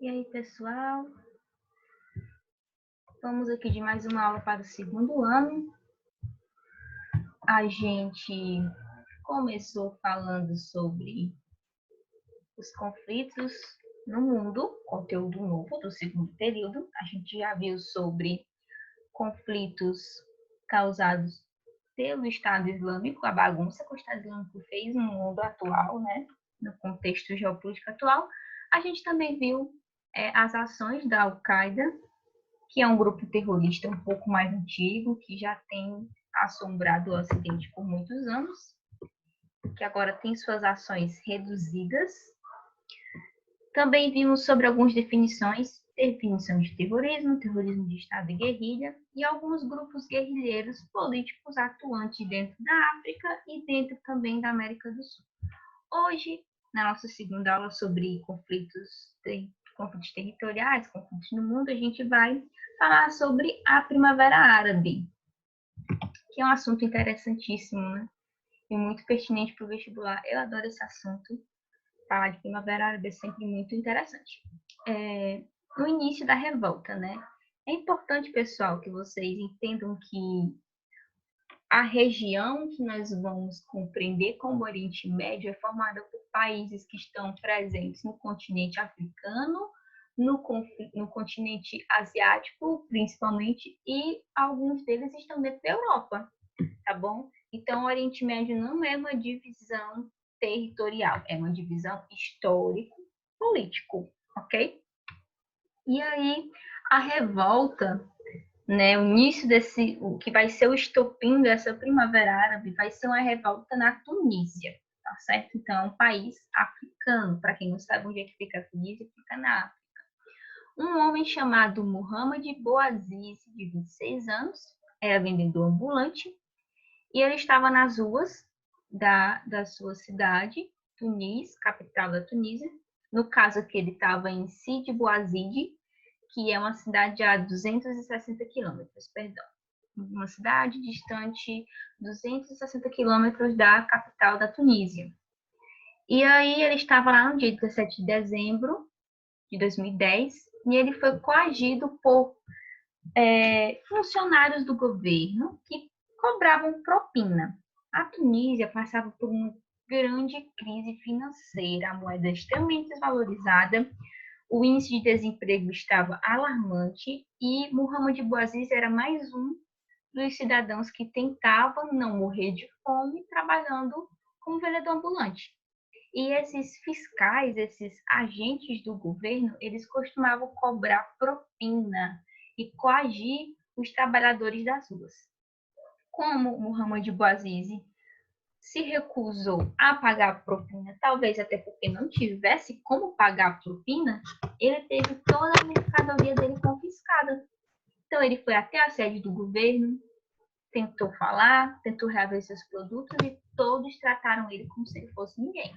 E aí, pessoal? Vamos aqui de mais uma aula para o segundo ano. A gente começou falando sobre os conflitos no mundo, conteúdo novo do segundo período. A gente já viu sobre conflitos causados pelo Estado Islâmico, a bagunça que o Estado Islâmico fez no mundo atual, né? No contexto geopolítico atual. A gente também viu as ações da Al-Qaeda, que é um grupo terrorista um pouco mais antigo, que já tem assombrado o Ocidente por muitos anos, que agora tem suas ações reduzidas. Também vimos sobre algumas definições, definição de terrorismo, terrorismo de Estado e guerrilha, e alguns grupos guerrilheiros políticos atuantes dentro da África e dentro também da América do Sul. Hoje, na nossa segunda aula sobre conflitos territoriais, conflitos no mundo, a gente vai falar sobre a Primavera Árabe, que é um assunto interessantíssimo, né? E muito pertinente para o vestibular. Eu adoro esse assunto. Falar de Primavera Árabe é sempre muito interessante. No início da revolta, né? É importante, pessoal, que vocês entendam que a região que nós vamos compreender como Oriente Médio é formada por países que estão presentes no continente africano, no continente asiático, principalmente, e alguns deles estão dentro da Europa, tá bom? Então, o Oriente Médio não é uma divisão territorial, é uma divisão histórico-político, ok? E aí, a revolta, né, o início o que vai ser o estopim dessa Primavera Árabe vai ser uma revolta na Tunísia, tá certo? Então, é um país africano. Para quem não sabe onde é que fica a Tunísia, fica na África. Um homem chamado Muhammad Bouazizi, de 26 anos, era vendedor ambulante, e ele estava nas ruas da sua cidade, Tunis, capital da Tunísia. No caso aqui, ele estava em Sidi Bouzid, que é uma cidade a 260 quilômetros, perdão. Uma cidade distante 260 quilômetros da capital da Tunísia. E aí ele estava lá no dia 17 de dezembro de 2010 e ele foi coagido por funcionários do governo que cobravam propina. A Tunísia passava por uma grande crise financeira, a moeda extremamente desvalorizada, o índice de desemprego estava alarmante e Muhammad Bouazizi era mais um dos cidadãos que tentavam não morrer de fome trabalhando como vendedor ambulante. E esses fiscais, esses agentes do governo, eles costumavam cobrar propina e coagir os trabalhadores das ruas. Como Muhammad Bouazizi se recusou a pagar a propina, talvez até porque não tivesse como pagar a propina, ele teve toda a mercadoria dele confiscada. Então ele foi até a sede do governo, tentou falar, tentou reaver seus produtos e todos trataram ele como se ele fosse ninguém.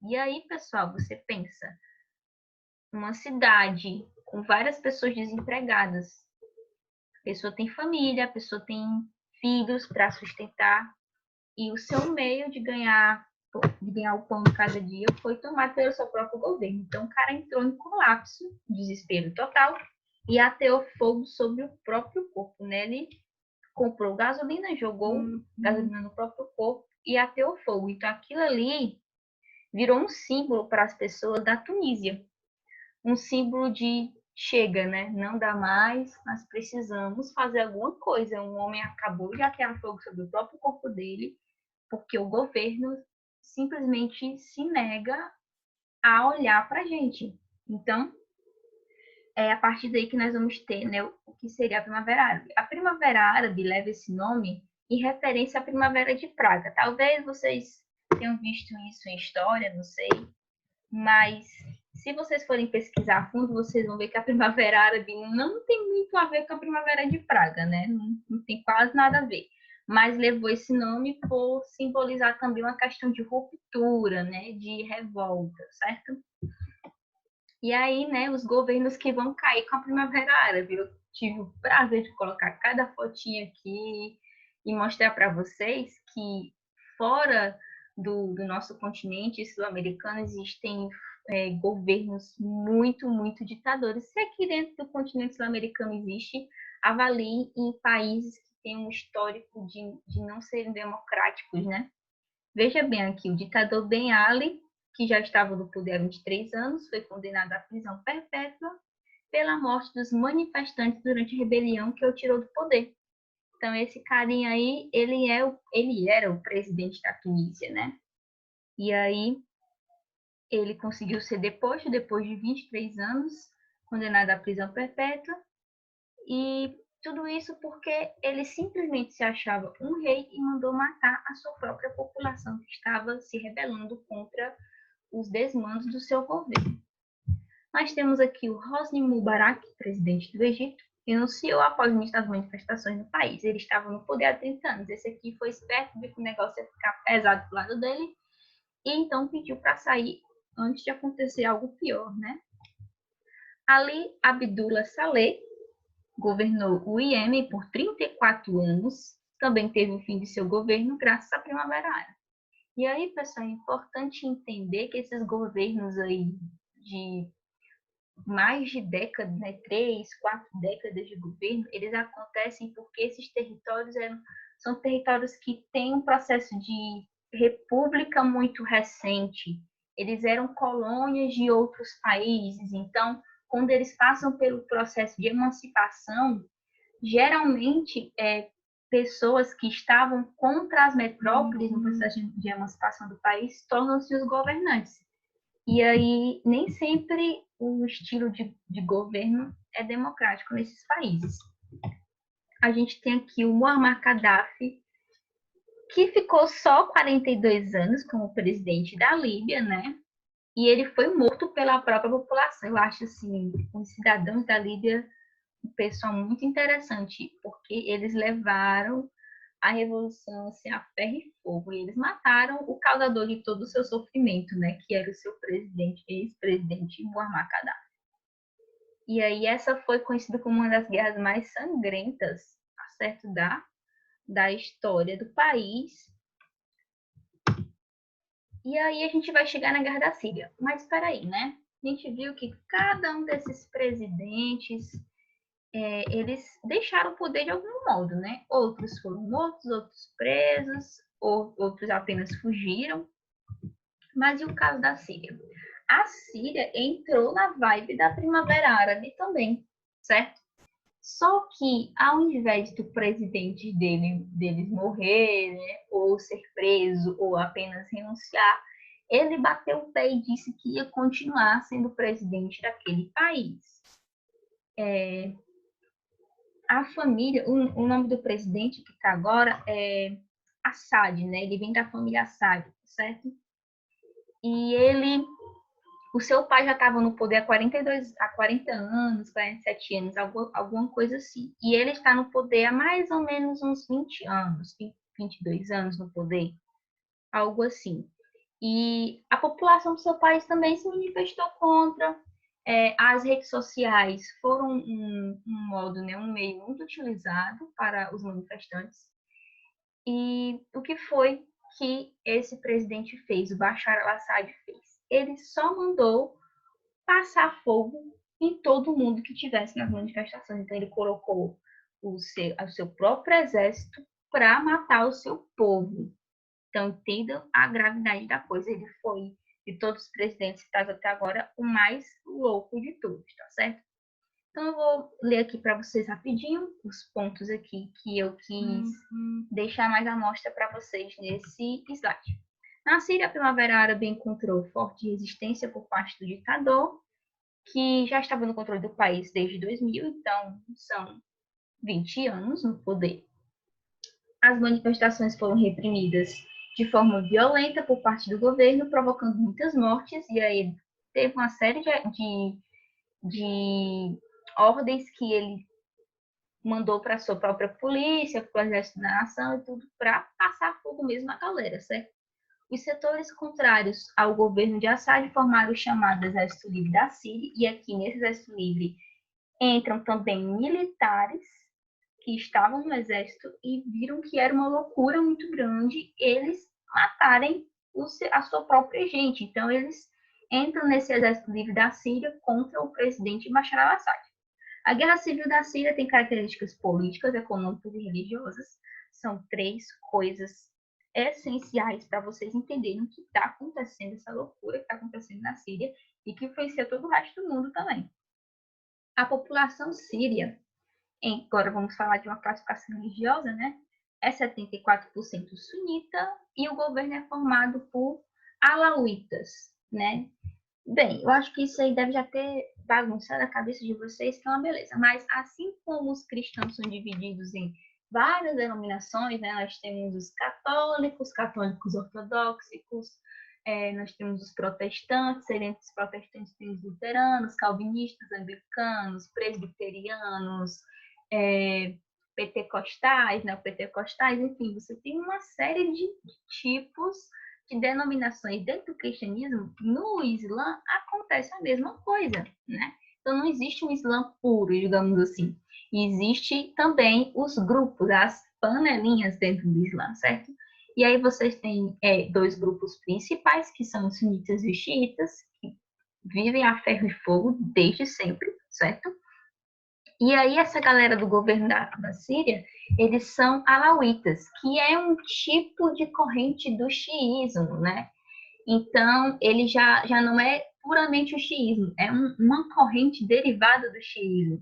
E aí, pessoal, você pensa, uma cidade com várias pessoas desempregadas, a pessoa tem família, a pessoa tem filhos para sustentar, e o seu meio de ganhar o pão de cada dia foi tomado pelo seu próprio governo. Então, o cara entrou em colapso, desespero total, e ateou fogo sobre o próprio corpo, né? Ele comprou gasolina, jogou gasolina no próprio corpo e ateou fogo. Então, aquilo ali virou um símbolo para as pessoas da Tunísia. Um símbolo de chega, né? Não dá mais, nós precisamos fazer alguma coisa. Um homem acabou de atear fogo sobre o próprio corpo dele, porque o governo simplesmente se nega a olhar para a gente. Então, é a partir daí que nós vamos ter, né, o que seria a Primavera Árabe. A Primavera Árabe leva esse nome em referência à Primavera de Praga. Talvez vocês tenham visto isso em história, não sei, mas se vocês forem pesquisar a fundo, vocês vão ver que a Primavera Árabe não tem muito a ver com a Primavera de Praga, né? Não tem quase nada a ver. Mas levou esse nome por simbolizar também uma questão de ruptura, né? De revolta, certo? E aí, né, os governos que vão cair com a Primavera Árabe. Eu tive o prazer de colocar cada fotinha aqui e mostrar para vocês que fora do nosso continente sul-americano existem governos muito, muito ditadores. Se aqui dentro do continente sul-americano existe, avalie em países que têm um histórico de não serem democráticos, né? Veja bem aqui, o ditador Ben Ali, que já estava no poder há 23 anos, foi condenado à prisão perpétua pela morte dos manifestantes durante a rebelião que o tirou do poder. Então, esse carinha aí, ele era o presidente da Tunísia, né? E aí, ele conseguiu ser deposto depois de 23 anos, condenado à prisão perpétua, e tudo isso porque ele simplesmente se achava um rei e mandou matar a sua própria população que estava se rebelando contra os desmandos do seu governo. Nós temos aqui o Hosni Mubarak, presidente do Egito, que renunciou após o início das manifestações no país. Ele estava no poder há 30 anos. Esse aqui foi esperto, viu que o negócio ia ficar pesado pro lado dele, e então pediu para sair antes de acontecer algo pior, né? Ali Abdullah Saleh governou o Iêmen por 34 anos, também teve o fim de seu governo graças à Primavera Árabe. E aí, pessoal, é importante entender que esses governos aí de mais de décadas, né, 3, 4 décadas de governo, eles acontecem porque esses territórios são territórios que têm um processo de república muito recente. Eles eram colônias de outros países, então, quando eles passam pelo processo de emancipação, geralmente pessoas que estavam contra as metrópoles no processo de emancipação do país tornam-se os governantes. E aí, nem sempre o estilo de governo é democrático nesses países. A gente tem aqui o Muammar Gaddafi, que ficou só 42 anos como presidente da Líbia, né? E ele foi morto pela própria população. Eu acho, assim, os cidadãos da Líbia um pessoal muito interessante, porque eles levaram a revolução assim, a ferro e fogo, e eles mataram o causador de todo o seu sofrimento, né, que era o seu presidente, ex-presidente Muammar Gaddafi. E aí essa foi conhecida como uma das guerras mais sangrentas, certo, da história do país. E aí a gente vai chegar na Guerra da Síria. Mas espera aí, né? A gente viu que cada um desses presidentes eles deixaram o poder de algum modo, né? Outros foram mortos, outros presos, outros apenas fugiram. Mas e o caso da Síria? A Síria entrou na vibe da Primavera Árabe também, certo? Só que, ao invés do presidente deles morrer, né, ou ser preso, ou apenas renunciar, ele bateu o pé e disse que ia continuar sendo presidente daquele país. A família, o nome do presidente que está agora é Assad, né? Ele vem da família Assad, certo? E o seu pai já estava no poder há 40 anos, 47 anos, alguma coisa assim. E ele está no poder há mais ou menos uns 20 anos, 22 anos no poder, algo assim. E a população do seu país também se manifestou contra. As redes sociais foram um modo, né, um meio muito utilizado para os manifestantes. E o que foi que esse presidente fez, o Bashar al-Assad fez? Ele só mandou passar fogo em todo mundo que tivesse nas manifestações. Então, ele colocou o seu próprio exército para matar o seu povo. Então, entendam a gravidade da coisa. Ele foi, de todos os presidentes citados até agora, o mais louco de todos, tá certo? Então, eu vou ler aqui para vocês rapidinho os pontos aqui que eu quis deixar mais à mostra para vocês nesse slide. Na Síria, a Primavera Árabe encontrou forte resistência por parte do ditador, que já estava no controle do país desde 2000, então são 20 anos no poder. As manifestações foram reprimidas de forma violenta por parte do governo, provocando muitas mortes, e aí teve uma série de ordens que ele mandou para a sua própria polícia, para o exército da nação e tudo, para passar fogo mesmo na galera, certo? Os setores contrários ao governo de Assad formaram o chamado Exército Livre da Síria, e aqui nesse Exército Livre entram também militares que estavam no exército e viram que era uma loucura muito grande eles matarem a sua própria gente. Então, eles entram nesse exército livre da Síria contra o presidente Bashar al-Assad. A guerra civil da Síria tem características políticas, econômicas e religiosas. São 3 coisas essenciais para vocês entenderem o que está acontecendo, essa loucura que está acontecendo na Síria e que influencia todo o resto do mundo também. A população síria, agora vamos falar de uma classificação religiosa, né? É 74% sunita e o governo é formado por alauítas, né? Bem, eu acho que isso aí deve já ter bagunçado a cabeça de vocês, que é uma beleza. Mas assim como os cristãos são divididos em várias denominações, né? Nós temos os católicos ortodoxos, nós temos os protestantes, entre os protestantes temos luteranos, calvinistas, anglicanos, presbiterianos, pentecostais, neopentecostais, enfim, você tem uma série de tipos de denominações dentro do cristianismo. No Islã acontece a mesma coisa, né? Então não existe um Islã puro, digamos assim. Existe também os grupos, as panelinhas dentro do Islã, certo? E aí vocês têm 2 grupos principais, que são os sunitas e os xiitas, que vivem a ferro e fogo desde sempre, certo? E aí essa galera do governo da Síria, eles são alauítas, que é um tipo de corrente do xiismo, né? Então, ele já não é puramente o xiismo, é uma corrente derivada do xiismo.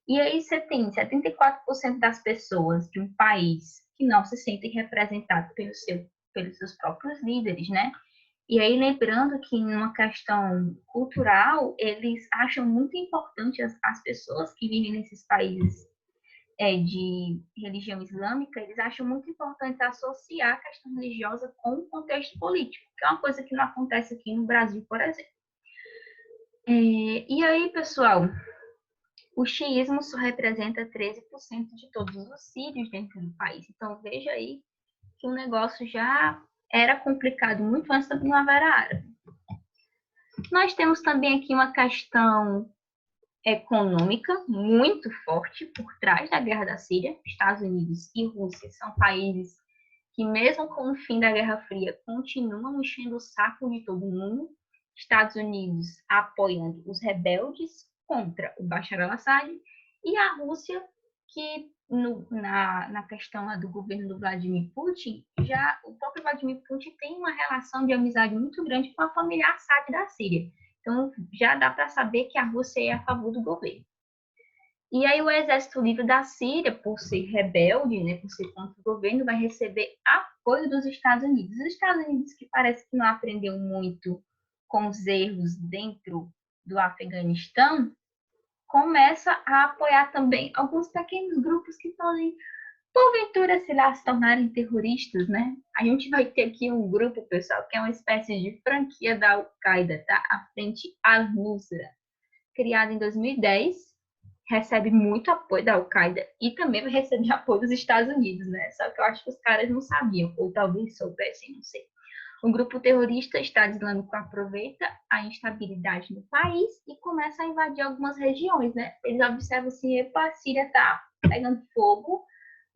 E aí você tem 74% das pessoas de um país que não se sentem representados pelos seus próprios líderes, né? E aí, lembrando que, numa questão cultural, eles acham muito importante as pessoas que vivem nesses países de religião islâmica, eles acham muito importante associar a questão religiosa com o contexto político, que é uma coisa que não acontece aqui no Brasil, por exemplo. E aí, pessoal, o xiismo só representa 13% de todos os sírios dentro do país. Então, veja aí que o negócio já era complicado muito antes da Primavera Árabe. Nós temos também aqui uma questão econômica muito forte por trás da guerra da Síria. Estados Unidos e Rússia são países que, mesmo com o fim da Guerra Fria, continuam enchendo o saco de todo mundo. Estados Unidos apoiando os rebeldes contra o Bashar al-Assad e a Rússia, que na questão do governo do Vladimir Putin, já o próprio Vladimir Putin tem uma relação de amizade muito grande com a família Assad da Síria. Então, já dá para saber que a Rússia é a favor do governo. E aí o Exército Livre da Síria, por ser rebelde, né, por ser contra o governo, vai receber apoio dos Estados Unidos. Os Estados Unidos, que parece que não aprendeu muito com os erros dentro do Afeganistão, começa a apoiar também alguns pequenos grupos que podem, porventura, se lá se tornarem terroristas, né? A gente vai ter aqui um grupo, pessoal, que é uma espécie de franquia da Al-Qaeda, tá? A Frente Al-Nusra, criada em 2010, recebe muito apoio da Al-Qaeda e também vai receber apoio dos Estados Unidos, né? Só que eu acho que os caras não sabiam, ou talvez soubessem, não sei. O grupo terrorista Estado Islâmico aproveita a instabilidade no país e começa a invadir algumas regiões, né? Eles observam assim, epa, a Síria tá pegando fogo,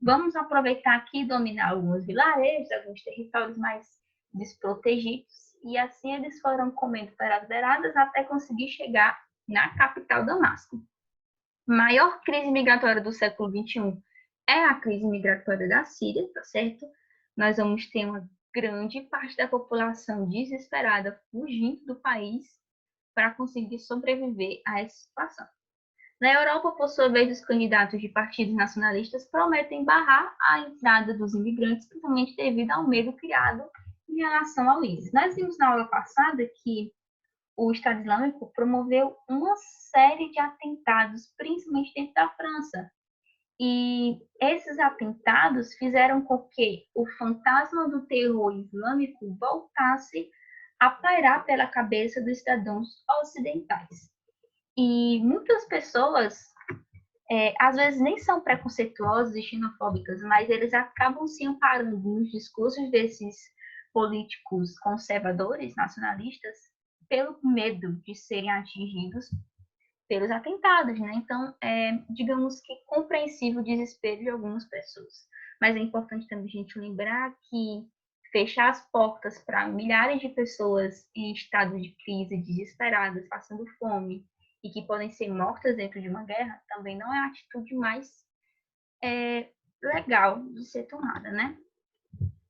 vamos aproveitar aqui e dominar alguns vilarejos, alguns territórios mais desprotegidos, e assim eles foram comendo pelas beiradas até conseguir chegar na capital, Damasco. Maior crise migratória do século XXI é a crise migratória da Síria, tá certo? Nós vamos ter uma grande parte da população desesperada fugindo do país para conseguir sobreviver a essa situação. Na Europa, por sua vez, os candidatos de partidos nacionalistas prometem barrar a entrada dos imigrantes, principalmente devido ao medo criado em relação ao ISIS. Nós vimos na aula passada que o Estado Islâmico promoveu uma série de atentados, principalmente dentro da França. E esses atentados fizeram com que o fantasma do terror islâmico voltasse a pairar pela cabeça dos cidadãos ocidentais. E muitas pessoas, às vezes, nem são preconceituosas e xenofóbicas, mas eles acabam se amparando nos discursos desses políticos conservadores, nacionalistas, pelo medo de serem atingidos pelos atentados, né? Então, digamos que compreensível o desespero de algumas pessoas. Mas é importante também a gente lembrar que fechar as portas para milhares de pessoas em estado de crise, desesperadas, passando fome, e que podem ser mortas dentro de uma guerra, também não é a atitude mais legal de ser tomada, né?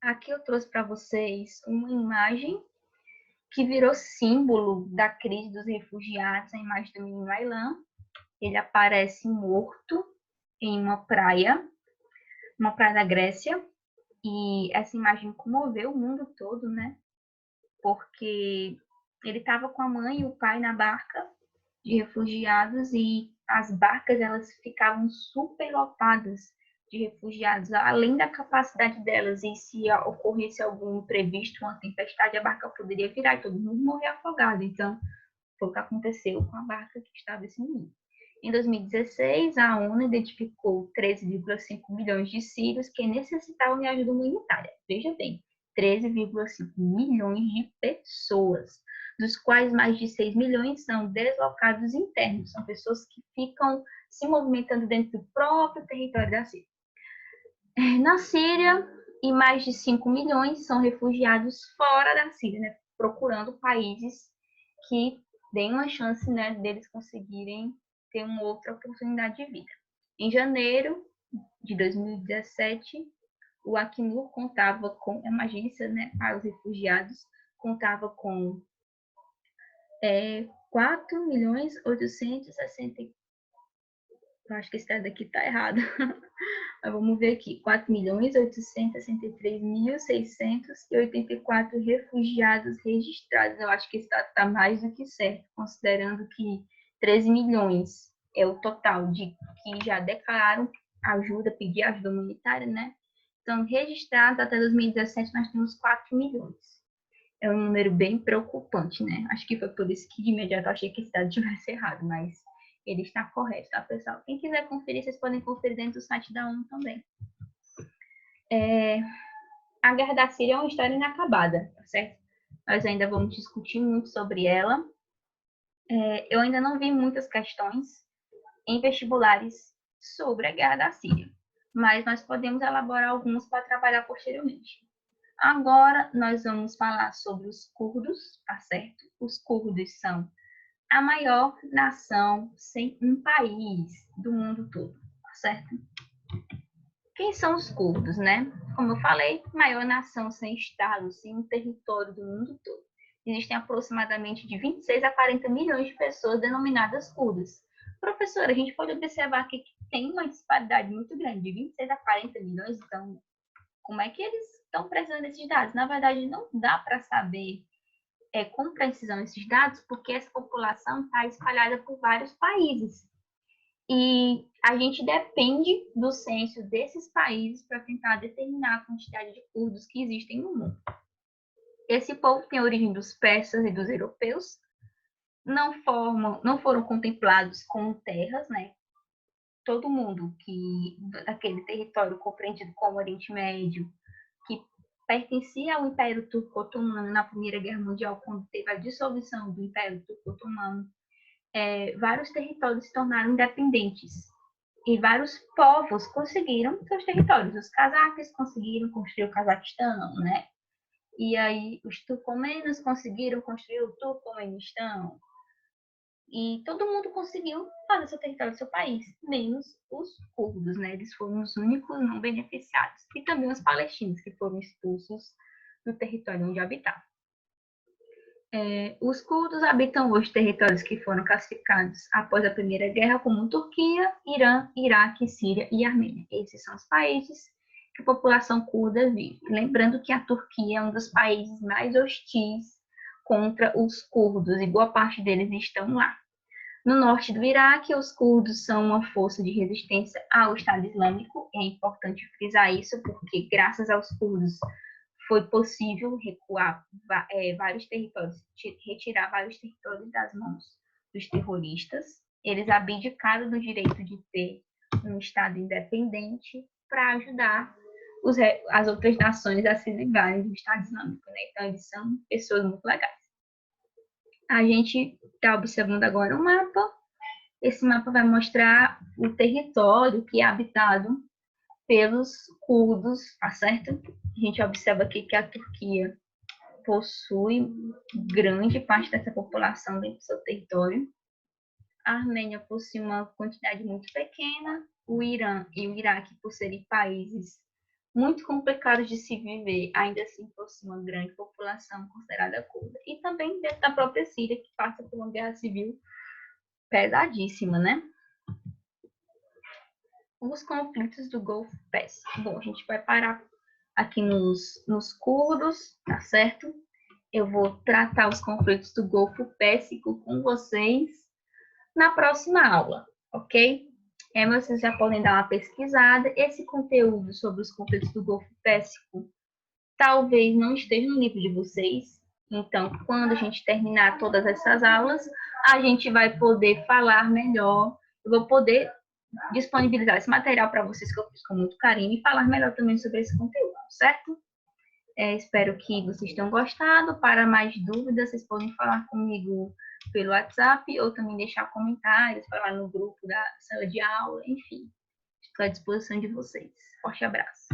Aqui eu trouxe para vocês uma imagem que virou símbolo da crise dos refugiados, a imagem do menino Aylan. Ele aparece morto em uma praia da Grécia, e essa imagem comoveu o mundo todo, né? Porque ele estava com a mãe e o pai na barca de refugiados, e as barcas elas ficavam superlotadas de refugiados, além da capacidade delas, e se ocorresse algum imprevisto, uma tempestade, a barca poderia virar e todo mundo morrer afogado. Então, foi o que aconteceu com a barca que estava esse menino. Em 2016, a ONU identificou 13,5 milhões de sírios que necessitavam de ajuda humanitária. Veja bem, 13,5 milhões de pessoas, dos quais mais de 6 milhões são deslocados internos, são pessoas que ficam se movimentando dentro do próprio território da Síria. Na Síria, e mais de 5 milhões são refugiados fora da Síria, né, procurando países que deem uma chance, né, deles conseguirem ter uma outra oportunidade de vida. Em janeiro de 2017, o Acnur contava com uma agência, né, para os refugiados, contava com 4.860.000. Eu acho que esse daqui está errado. Mas vamos ver aqui. 4.863.684 refugiados registrados. Eu acho que esse dado está mais do que certo, considerando que 13 milhões é o total de que já declararam ajuda, pedir ajuda humanitária, né? Então, registrados até 2017, nós temos 4 milhões. É um número bem preocupante, né? Acho que foi por isso que de imediato eu achei que esse dado estivesse errado, mas ele está correto, tá, pessoal? Quem quiser conferir, vocês podem conferir dentro do site da ONU também. A Guerra da Síria é uma história inacabada, tá certo? Nós ainda vamos discutir muito sobre ela. Eu ainda não vi muitas questões em vestibulares sobre a Guerra da Síria, mas nós podemos elaborar alguns para trabalhar posteriormente. Agora, nós vamos falar sobre os curdos, tá certo? Os curdos são a maior nação sem um país do mundo todo, tá certo? Quem são os curdos, né? Como eu falei, maior nação sem estado, sem um território do mundo todo. Existem aproximadamente de 26 a 40 milhões de pessoas denominadas curdas. Professora, a gente pode observar aqui que tem uma disparidade muito grande, de 26 a 40 milhões, então como é que eles estão precisando desses dados? Na verdade, não dá para saber com precisão esses dados, porque essa população está espalhada por vários países. E a gente depende do censo desses países para tentar determinar a quantidade de curdos que existem no mundo. Esse povo tem origem dos persas e dos europeus, não foram contemplados como terras, né? Todo mundo que daquele território compreendido como Oriente Médio, que pertencia ao Império Turco-Otomano na Primeira Guerra Mundial, quando teve a dissolução do Império Turco-Otomano, vários territórios se tornaram independentes. E vários povos conseguiram seus territórios. Os cazaques conseguiram construir o Cazaquistão, né? E aí os turcomenos conseguiram construir o Turcomenistão. E todo mundo conseguiu fazer seu território do seu país, menos os curdos, né? Eles foram os únicos não beneficiados. E também os palestinos, que foram expulsos do território onde habitavam. Os curdos habitam hoje territórios que foram classificados após a Primeira Guerra como Turquia, Irã, Iraque, Síria e Armênia. Esses são os países que a população curda vive. Lembrando que a Turquia é um dos países mais hostis contra os curdos, e boa parte deles estão lá. No norte do Iraque, os curdos são uma força de resistência ao Estado Islâmico. É importante frisar isso, porque graças aos curdos foi possível recuar vários territórios, retirar vários territórios das mãos dos terroristas. Eles abdicaram do direito de ter um Estado independente para ajudar as outras nações a se livrarem do Estado Islâmico, né? Então, eles são pessoas muito legais. A gente está observando agora um mapa. Esse mapa vai mostrar o território que é habitado pelos curdos, tá certo? A gente observa aqui que a Turquia possui grande parte dessa população dentro do seu território. A Armênia possui uma quantidade muito pequena. O Irã e o Iraque, por serem países muito complicados de se viver, ainda assim possui uma grande população considerada curda. E também dentro da própria Síria, que passa por uma guerra civil pesadíssima, né? Os conflitos do Golfo Pérsico. Bom, a gente vai parar aqui nos curdos, tá certo? Eu vou tratar os conflitos do Golfo Pérsico com vocês na próxima aula, ok? Vocês já podem dar uma pesquisada. Esse conteúdo sobre os conflitos do Golfo Pérsico talvez não esteja no livro de vocês. Então, quando a gente terminar todas essas aulas, a gente vai poder falar melhor. Eu vou poder disponibilizar esse material para vocês que eu fiz com muito carinho e falar melhor também sobre esse conteúdo, certo? Espero que vocês tenham gostado. Para mais dúvidas, vocês podem falar comigo pelo WhatsApp ou também deixar comentários, falar no grupo da sala de aula, enfim. Estou à disposição de vocês. Forte abraço.